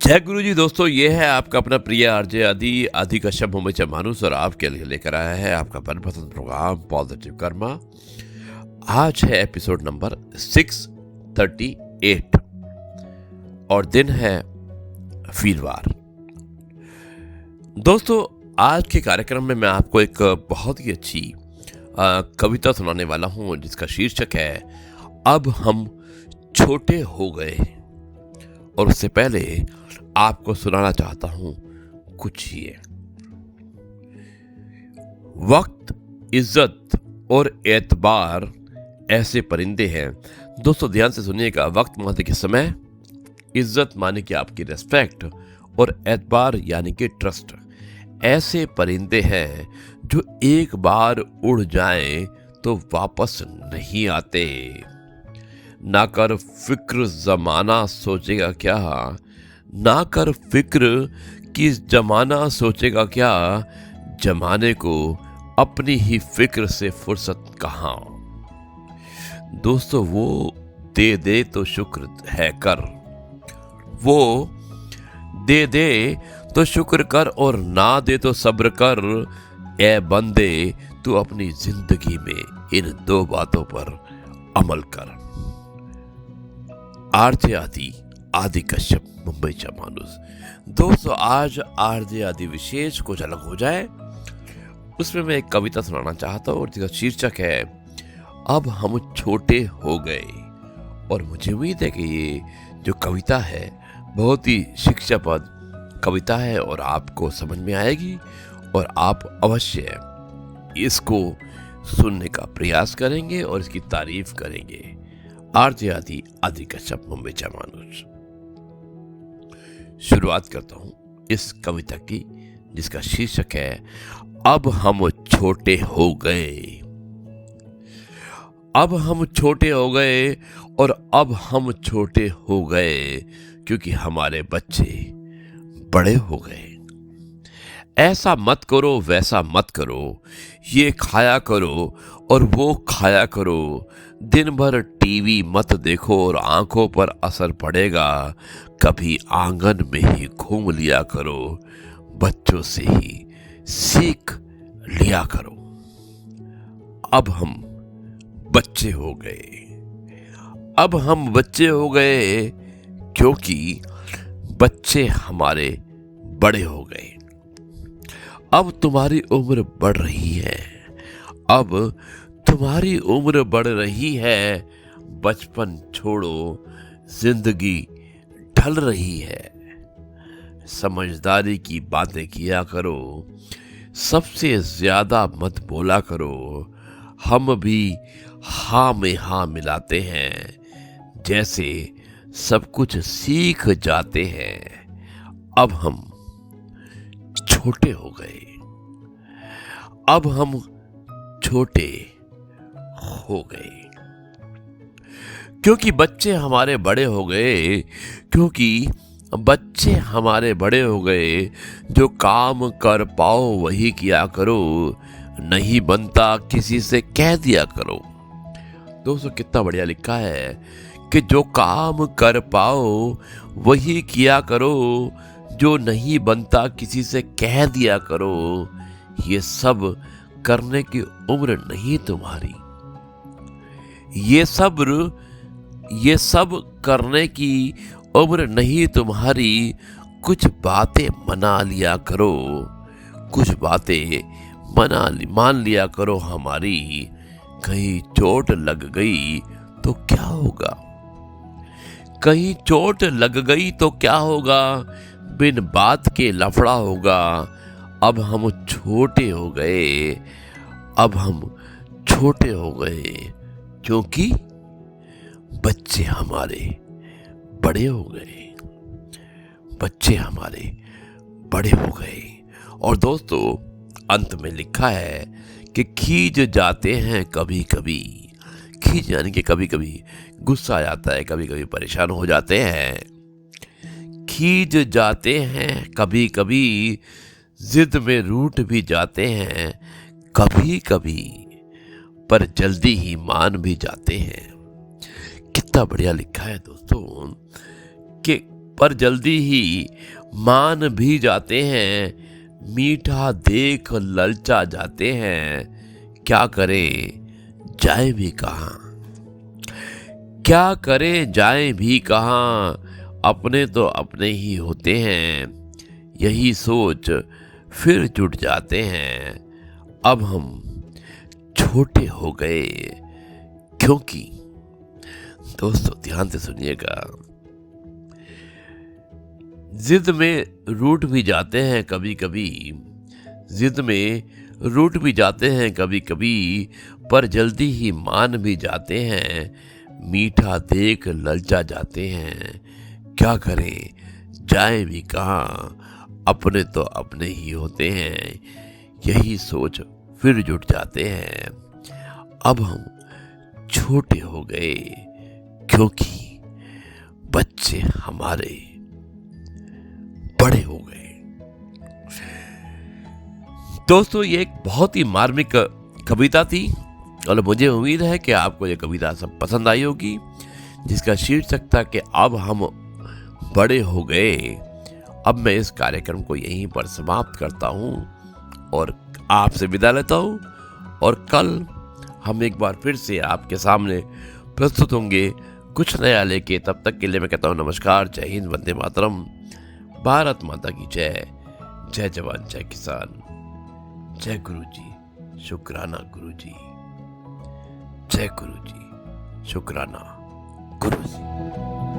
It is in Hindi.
जय गुरु जी दोस्तों, ये है आपका अपना प्रिय आरजे आदि आदि कश्यप मुंबई से मानुस और आपके लिए लेकर आया है आपका मनपसंद प्रोग्राम पॉजिटिव कर्मा। आज है एपिसोड नंबर 638 और दिन है वीरवार। दोस्तों, आज के कार्यक्रम में मैं आपको एक बहुत ही अच्छी कविता सुनाने वाला हूं जिसका शीर्षक है अब हम छोटे हो गए। और उससे पहले आपको सुनाना चाहता हूं कुछ ये। वक्त, इज्जत और एतबार ऐसे परिंदे हैं। दोस्तों ध्यान से सुनिएगा। वक्त माने कि समय, इज्जत माने कि आपकी रेस्पेक्ट और एतबार यानी कि ट्रस्ट ऐसे परिंदे हैं जो एक बार उड़ जाएं तो वापस नहीं आते। ना कर फिक्र जमाना सोचेगा क्या, ना कर फिक्र कि जमाना सोचेगा क्या, जमाने को अपनी ही फिक्र से फुर्सत कहाँ। दोस्तों वो दे तो शुक्र है कर, वो दे तो शुक्र कर और ना दे तो सब्र कर। ए बंदे तू अपनी जिंदगी में इन दो बातों पर अमल कर। आरजे आदि कश्यप मुंबई का मानुस। दोस्तों आज आरजे आदि विशेष कुछ अलग हो जाए उसमें मैं एक कविता सुनाना चाहता हूँ और जिसका शीर्षक है अब हम छोटे हो गए। और मुझे उम्मीद है कि ये जो कविता है बहुत ही शिक्षाप्रद कविता है और आपको समझ में आएगी और आप अवश्य इसको सुनने का प्रयास करेंगे और इसकी तारीफ करेंगे। आरजे आदि कश्यप मुंबई का मानुस। शुरुआत करता हूं इस कविता की जिसका शीर्षक है अब हम छोटे हो गए। अब हम छोटे हो गए और अब हम छोटे हो गए क्योंकि हमारे बच्चे बड़े हो गए। ऐसा मत करो वैसा मत करो, ये खाया करो और वो खाया करो। दिन भर टीवी मत देखो और आंखों पर असर पड़ेगा। कभी आंगन में ही घूम लिया करो, बच्चों से ही सीख लिया करो। अब हम बच्चे हो गए, अब हम बच्चे हो गए क्योंकि बच्चे हमारे बड़े हो गए। अब तुम्हारी उम्र बढ़ रही है, अब तुम्हारी उम्र बढ़ रही है। बचपन छोड़ो, जिंदगी ढल रही है। समझदारी की बातें किया करो, सबसे ज्यादा मत बोला करो। हम भी हाँ में हाँ मिलाते हैं, जैसे सब कुछ सीख जाते हैं। अब हम छोटे हो गए, अब हम छोटे हो गए क्योंकि बच्चे हमारे बड़े हो गए, क्योंकि बच्चे हमारे बड़े हो गए। जो काम कर पाओ वही किया करो, नहीं बनता किसी से कह दिया करो। दोस्तों कितना बढ़िया लिखा है कि जो काम कर पाओ वही किया करो, जो नहीं बनता किसी से कह दिया करो। ये सब करने की उम्र नहीं तुम्हारी, ये सब करने की उम्र नहीं तुम्हारी। कुछ बातें मना लिया करो, कुछ बातें मान लिया करो हमारी। कहीं चोट लग गई तो क्या होगा, कहीं चोट लग गई तो क्या होगा। बिन बात के लफड़ा होगा। अब हम छोटे हो गए, अब हम छोटे हो गए क्योंकि बच्चे हमारे बड़े हो गए, बच्चे हमारे बड़े हो गए। और दोस्तों अंत में लिखा है कि खींच जाते हैं कभी कभी। खींच यानी कि कभी कभी गुस्सा आ जाता है, कभी कभी परेशान हो जाते हैं। खींच जाते हैं कभी कभी, जिद में रूठ भी जाते हैं कभी कभी, पर जल्दी ही मान भी जाते हैं। कितना बढ़िया लिखा है दोस्तों कि पर जल्दी ही मान भी जाते हैं, मीठा देख ललचा जाते हैं। क्या करे जाए भी कहाँ, क्या करे जाए भी कहाँ, अपने तो अपने ही होते हैं। यही सोच फिर जुट जाते हैं, अब हम छोटे हो गए क्योंकि। दोस्तों ध्यान से सुनिएगा, जिद में रूठ भी जाते हैं कभी कभी, जिद में रूठ भी जाते हैं कभी कभी, पर जल्दी ही मान भी जाते हैं, मीठा देख ललचा जाते हैं। क्या करें जाए भी कहाँ, अपने तो अपने ही होते हैं। यही सोच फिर जुट जाते हैं, अब हम छोटे हो गए क्योंकि बच्चे हमारे बड़े हो गए। दोस्तों ये एक बहुत ही मार्मिक कविता थी और मुझे उम्मीद है कि आपको ये कविता सब पसंद आई होगी, जिसका शीर्षक था कि अब हम बड़े हो गए। अब मैं इस कार्यक्रम को यहीं पर समाप्त करता हूं और आपसे विदा लेता हूं, और कल हम एक बार फिर से आपके सामने प्रस्तुत होंगे कुछ नया लेके। तब तक के लिए मैं कहता हूं नमस्कार, जय हिंद, वंदे मातरम, भारत माता की जय। जय जवान जय किसान, जय गुरुजी शुक्राना गुरुजी, जय गुरुजी शुक्राना गुरुजी।